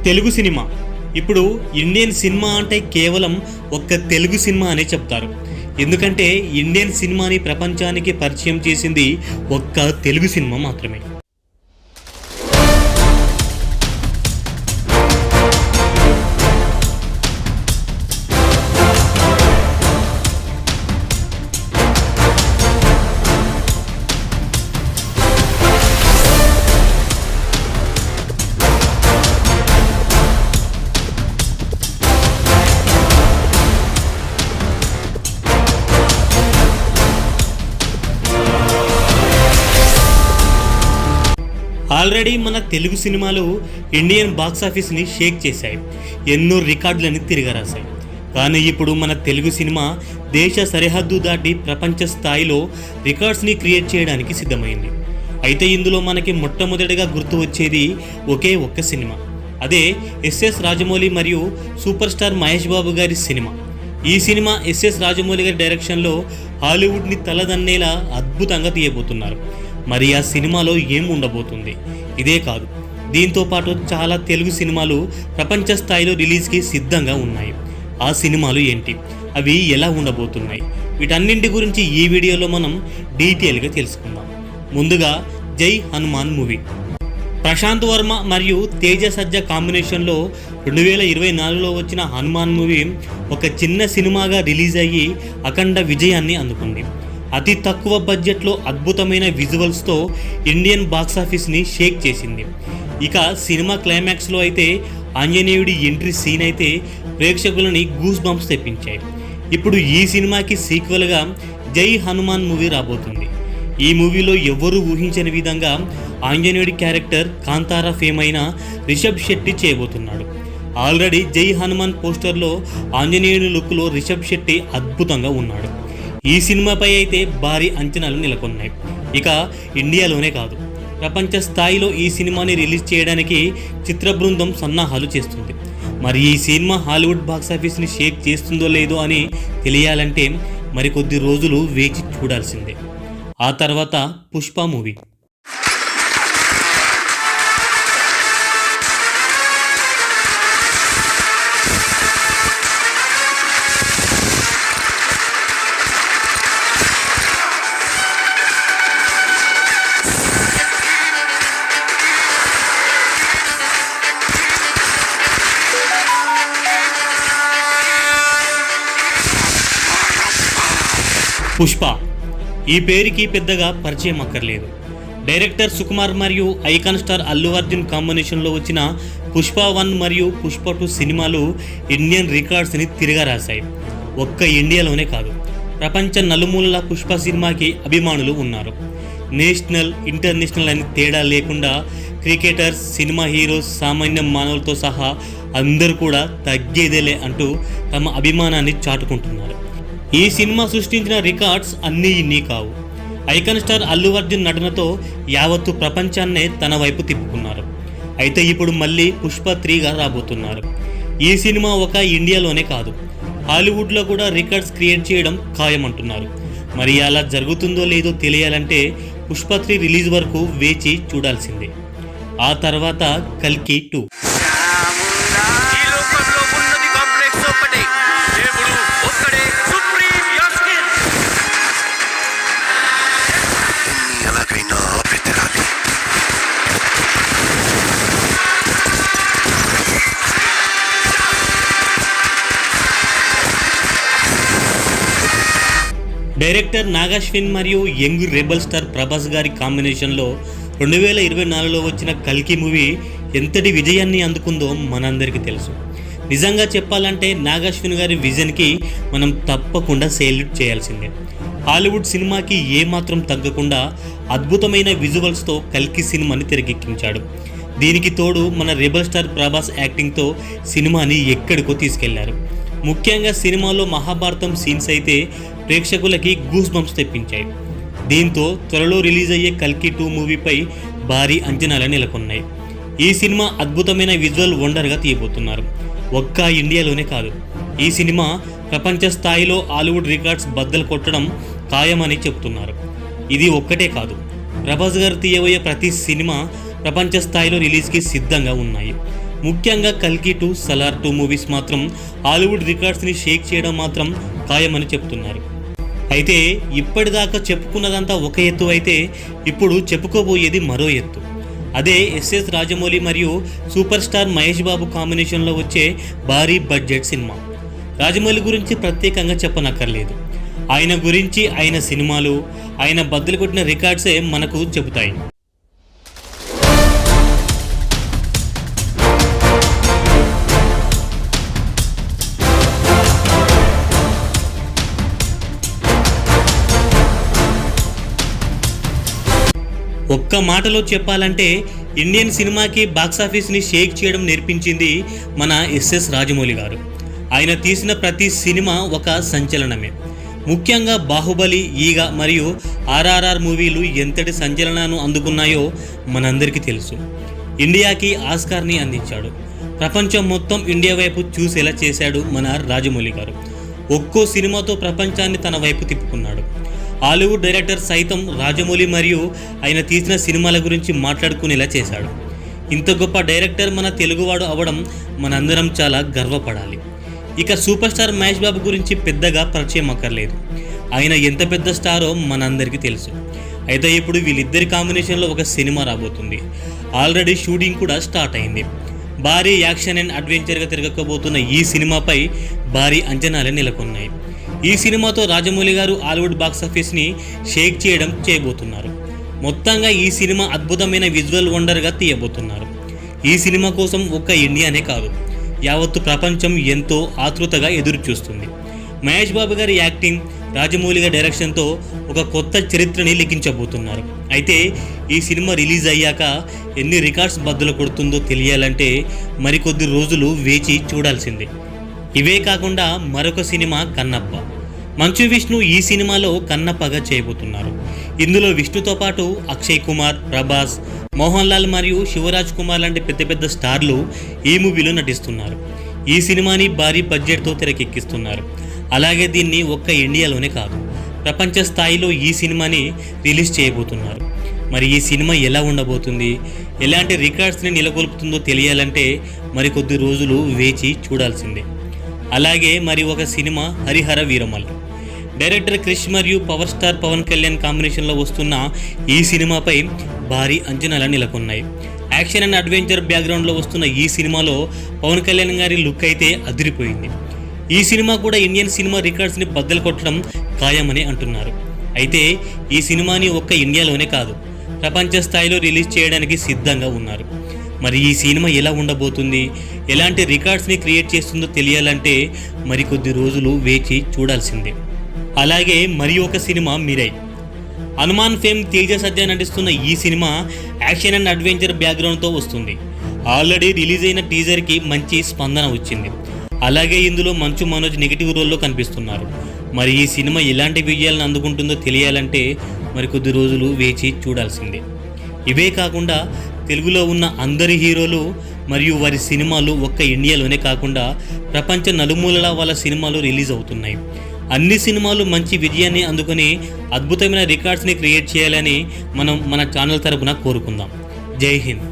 Telugu cinema. ఇప్పుడు Indian cinema అంటే కేవలం ఒక్క తెలుగు సినిమా అనే చెప్తారు. ఎందుకంటే ఇండియన్ సినిమాని ప్రపంచానికి పరిచయం చేసింది ఒక్క తెలుగు సినిమా మాత్రమే. ఆల్రెడీ మన తెలుగు సినిమాలు ఇండియన్ బాక్సాఫీస్ని షేక్ చేశాయి, ఎన్నో రికార్డులని తిరగరాశాయి. కానీ ఇప్పుడు మన తెలుగు సినిమా దేశ సరిహద్దు దాటి ప్రపంచ స్థాయిలో రికార్డ్స్ని క్రియేట్ చేయడానికి సిద్ధమైంది. అయితే ఇందులో మనకి మొట్టమొదటిగా గుర్తు వచ్చేది ఒకే ఒక్క సినిమా, అదే ఎస్ఎస్ రాజమౌళి మరియు సూపర్ స్టార్ మహేష్ బాబు గారి సినిమా. ఈ సినిమా ఎస్ఎస్ రాజమౌళి గారి డైరెక్షన్లో హాలీవుడ్ని తలదన్నేలా అద్భుతంగా తీయబోతున్నారు. మరి ఆ సినిమాలో ఏం ఉండబోతుంది? ఇదే కాదు, దీంతో పాటు చాలా తెలుగు సినిమాలు ప్రపంచ స్థాయిలో రిలీజ్కి సిద్ధంగా ఉన్నాయి. ఆ సినిమాలు ఏంటి, అవి ఎలా ఉండబోతున్నాయి, వీటన్నింటి గురించి ఈ వీడియోలో మనం డీటెయిల్గా తెలుసుకుందాం. ముందుగా జై హనుమాన్ మూవీ. ప్రశాంత్ వర్మ మరియు తేజ సజ్జా కాంబినేషన్లో 2024లో వచ్చిన హనుమాన్ మూవీ ఒక చిన్న సినిమాగా రిలీజ్ అయ్యి అఖండ విజయాన్ని అందుకుంది. అతి తక్కువ బడ్జెట్లో అద్భుతమైన విజువల్స్తో ఇండియన్ బాక్సాఫీస్ని షేక్ చేసింది. ఇక సినిమా క్లైమాక్స్లో అయితే ఆంజనేయుడి ఎంట్రీ సీన్ అయితే ప్రేక్షకులని గూస్ బంప్స్ తెప్పించాయి. ఇప్పుడు ఈ సినిమాకి సీక్వెల్గా జై హనుమాన్ మూవీ రాబోతుంది. ఈ మూవీలో ఎవ్వరూ ఊహించని విధంగా ఆంజనేయుడి క్యారెక్టర్ కాంతారా ఫేమ్ అయిన రిషబ్ శెట్టి చేయబోతున్నాడు. ఆల్రెడీ జై హనుమాన్ పోస్టర్లో ఆంజనేయుడి లుక్లో రిషబ్ శెట్టి అద్భుతంగా ఉన్నాడు. ఈ సినిమాపై అయితే భారీ అంచనాలు నెలకొన్నాయి. ఇక ఇండియాలోనే కాదు, ప్రపంచ స్థాయిలో ఈ సినిమాని రిలీజ్ చేయడానికి చిత్ర బృందం సన్నాహాలు చేస్తుంది. మరి ఈ సినిమా హాలీవుడ్ బాక్సాఫీస్ని షేక్ చేస్తుందో లేదో అని తెలియాలంటే మరికొద్ది రోజులు వేచి చూడాల్సిందే. ఆ తర్వాత పుష్ప మూవీ. పుష్ప ఈ పేరుకి పెద్దగా పరిచయం అక్కర్లేదు. డైరెక్టర్ సుకుమార్ మరియు ఐకాన్ స్టార్ అల్లు అర్జున్ కాంబినేషన్లో వచ్చిన పుష్ప 1 మరియు పుష్ప 2 సినిమాలు ఇండియన్ రికార్డ్స్ని తిరగరాశాయి. ఒక్క ఇండియాలోనే కాదు, ప్రపంచ నలుమూలల పుష్ప సినిమాకి అభిమానులు ఉన్నారు. నేషనల్, ఇంటర్నేషనల్ అని తేడా లేకుండా క్రికెటర్స్, సినిమా హీరోస్, సామాన్య మానవులతో సహా అందరూ కూడా తగ్గేదేలే అంటూ తమ అభిమానాన్ని చాటుకుంటున్నారు. ఈ సినిమా సృష్టించిన రికార్డ్స్ అన్నీ ఇన్ని కావు. ఐకాన్ స్టార్ అల్లు అర్జున్ నటనతో యావత్తు ప్రపంచాన్నే తన వైపు తిప్పుకున్నారు. అయితే ఇప్పుడు మళ్ళీ పుష్ప 3గా రాబోతున్నారు. ఈ సినిమా ఒక ఇండియాలోనే కాదు, హాలీవుడ్లో కూడా రికార్డ్స్ క్రియేట్ చేయడం ఖాయమంటున్నారు. మరి అలా జరుగుతుందో లేదో తెలియాలంటే పుష్ప 3 రిలీజ్ వరకు వేచి చూడాల్సిందే. ఆ తర్వాత కల్కి 2. డైరెక్టర్ నాగాశ్విన్ మరియు యంగ్ రెబల్ స్టార్ ప్రభాస్ గారి కాంబినేషన్లో 2024లో వచ్చిన కల్కి మూవీ ఎంతటి విజయాన్ని అందుకుందో మనందరికీ తెలుసు. నిజంగా చెప్పాలంటే నాగాశ్విన్ గారి విజన్కి మనం తప్పకుండా సెల్యూట్ చేయాల్సిందే. హాలీవుడ్ సినిమాకి ఏమాత్రం తగ్గకుండా అద్భుతమైన విజువల్స్తో కల్కి సినిమాని తెరకెక్కించాడు. దీనికి తోడు మన రెబల్ స్టార్ ప్రభాస్ యాక్టింగ్తో సినిమాని ఎక్కడికో తీసుకెళ్లారు. ముఖ్యంగా సినిమాలో మహాభారతం సీన్స్ అయితే ప్రేక్షకులకి గూస్ బంప్స్ తెప్పించాయి. దీంతో త్వరలో రిలీజ్ అయ్యే కల్కి 2 మూవీపై భారీ అంచనాలు నెలకొన్నాయి. ఈ సినిమా అద్భుతమైన విజువల్ వండర్గా తీయబోతున్నారు. ఒక్క ఇండియాలోనే కాదు, ఈ సినిమా ప్రపంచ స్థాయిలో హాలీవుడ్ రికార్డ్స్ బద్దలు కొట్టడం ఖాయమని చెప్తున్నారు. ఇది ఒక్కటే కాదు, 'ప్రభాస్' గారు తీయబోయే ప్రతి సినిమా ప్రపంచ స్థాయిలో రిలీజ్కి సిద్ధంగా ఉన్నాయి. ఆ తర్వాత 'కల్కి 2' ముఖ్యంగా కల్కి 2, సలార్ 2 మూవీస్ మాత్రం హాలీవుడ్ రికార్డ్స్ని షేక్ చేయడం మాత్రం ఖాయమని చెప్తున్నారు. అయితే ఇప్పటిదాకా చెప్పుకున్నదంతా ఒక ఎత్తు అయితే ఇప్పుడు చెప్పుకోబోయేది మరో ఎత్తు. అదే ఎస్ఎస్ రాజమౌళి మరియు సూపర్ స్టార్ మహేష్ బాబు కాంబినేషన్లో వచ్చే భారీ బడ్జెట్ సినిమా. రాజమౌళి గురించి ప్రత్యేకంగా చెప్పనక్కర్లేదు. ఆయన గురించి, ఆయన సినిమాలు, ఆయన బద్దలు కొట్టిన రికార్డ్సే మనకు చెబుతాయి. ఒక్క మాటలో చెప్పాలంటే ఇండియన్ సినిమాకి బాక్సాఫీస్ని షేక్ చేయడం నేర్పించింది మన ఎస్ఎస్ రాజమౌళి గారు. ఆయన తీసిన ప్రతి సినిమా ఒక సంచలనమే. ముఖ్యంగా బాహుబలి, ఈగ మరియు ఆర్ఆర్ఆర్ మూవీలు ఎంతటి సంచలనాన్ని అందుకున్నాయో మనందరికీ తెలుసు. ఇండియాకి ఆస్కార్ని అందించాడు. ప్రపంచం మొత్తం ఇండియా వైపు చూసేలా చేశాడు మన రాజమౌళి గారు. ఒక్కో సినిమాతో ప్రపంచాన్ని తన వైపు తిప్పుకున్నాడు. హాలీవుడ్ డైరెక్టర్ సైతం రాజమౌళి మరియు ఆయన తీసిన సినిమాల గురించి మాట్లాడుకునేలా చేశాడు. ఇంత గొప్ప డైరెక్టర్ మన తెలుగువాడు అవ్వడం మనందరం చాలా గర్వపడాలి. ఇక సూపర్ స్టార్ మహేష్ బాబు గురించి పెద్దగా పరిచయం అక్కర్లేదు. ఆయన ఎంత పెద్ద స్టారో మనందరికీ తెలుసు. అయితే ఇప్పుడు వీళ్ళిద్దరి కాంబినేషన్లో ఒక సినిమా రాబోతుంది. ఆల్రెడీ షూటింగ్ కూడా స్టార్ట్ అయింది. భారీ యాక్షన్ అండ్ అడ్వెంచర్గా తిరగకపోతున్న ఈ సినిమాపై భారీ అంచనాలే నెలకొన్నాయి. ఈ సినిమాతో రాజమౌళి గారు హాలీవుడ్ బాక్సాఫీస్ని షేక్ చేయబోతున్నారు. మొత్తంగా ఈ సినిమా అద్భుతమైన విజువల్ వండర్గా తీయబోతున్నారు. ఈ సినిమా కోసం ఒక్క ఇండియానే కాదు, యావత్తు ప్రపంచం ఎంతో ఆతృతగా ఎదురు చూస్తుంది. మహేష్ బాబు గారి యాక్టింగ్, రాజమౌళి గారి డైరెక్షన్తో ఒక కొత్త చరిత్రని లిఖించబోతున్నారు. అయితే ఈ సినిమా రిలీజ్ అయ్యాక ఎన్ని రికార్డ్స్ బద్దలు కొడుతుందో తెలియాలంటే మరికొద్ది రోజులు వేచి చూడాల్సిందే. ఇవే కాకుండా మరొక సినిమా కన్నప్ప. మంచు విష్ణు ఈ సినిమాలో కన్నప్పగా చేయబోతున్నారు. ఇందులో విష్ణుతో పాటు అక్షయ్ కుమార్, ప్రభాస్, మోహన్ లాల్ మరియు శివరాజ్ కుమార్ లాంటి పెద్ద పెద్ద స్టార్లు ఈ మూవీలో నటిస్తున్నారు. ఈ సినిమాని భారీ బడ్జెట్తో తెరకెక్కిస్తున్నారు. అలాగే దీన్ని ఒక్క ఇండియాలోనే కాదు, ప్రపంచ స్థాయిలో ఈ సినిమాని రిలీజ్ చేయబోతున్నారు. మరి ఈ సినిమా ఎలా ఉండబోతుంది, ఎలాంటి రికార్డ్స్ని నెలకొల్పుతుందో తెలియాలంటే మరికొద్ది రోజులు వేచి చూడాల్సిందే. అలాగే మరి ఒక సినిమా హరిహర వీరమల్లు. డైరెక్టర్ క్రిష్ మరియు పవర్ స్టార్ పవన్ కళ్యాణ్ కాంబినేషన్లో వస్తున్న ఈ సినిమాపై భారీ అంచనాలు నెలకొన్నాయి. యాక్షన్ అండ్ అడ్వెంచర్ బ్యాక్గ్రౌండ్లో వస్తున్న ఈ సినిమాలో పవన్ కళ్యాణ్ గారి లుక్ అయితే అదిరిపోయింది. ఈ సినిమా కూడా ఇండియన్ సినిమా రికార్డ్స్ని బద్దలు కొట్టడం ఖాయమని అంటున్నారు. అయితే ఈ సినిమాని ఒక్క ఇండియాలోనే కాదు, ప్రపంచ స్థాయిలో రిలీజ్ చేయడానికి సిద్ధంగా ఉన్నారు. మరి ఈ సినిమా ఎలా ఉండబోతుంది, ఎలాంటి రికార్డ్స్ని క్రియేట్ చేస్తుందో తెలియాలంటే మరికొద్ది రోజులు వేచి చూడాల్సిందే. అలాగే మరి ఒక సినిమా మిరై. హనుమాన్ ఫేమ్ తేజ సజ్జా నటిస్తున్న ఈ సినిమా యాక్షన్ అండ్ అడ్వెంచర్ బ్యాక్గ్రౌండ్తో వస్తుంది. ఆల్రెడీ రిలీజ్ అయిన టీజర్కి మంచి స్పందన వచ్చింది. అలాగే ఇందులో మంచు మనోజ్ నెగిటివ్ రోల్లో కనిపిస్తున్నారు. మరి ఈ సినిమా ఎలాంటి విజయాలను అందుకుంటుందో తెలియాలంటే మరికొద్ది రోజులు వేచి చూడాల్సిందే. ఇవే కాకుండా తెలుగులో ఉన్న అందరి హీరోలు మరియు వారి సినిమాలు ఒక్క ఇండియాలోనే కాకుండా ప్రపంచ నలుమూలలా వాళ్ళ సినిమాలు రిలీజ్ అవుతున్నాయి. అన్ని సినిమాలు మంచి విజయాన్ని అందుకొని అద్భుతమైన రికార్డ్స్ని క్రియేట్ చేయాలని మనం మన ఛానల్ తరపున కోరుకుందాం. జై హింద్.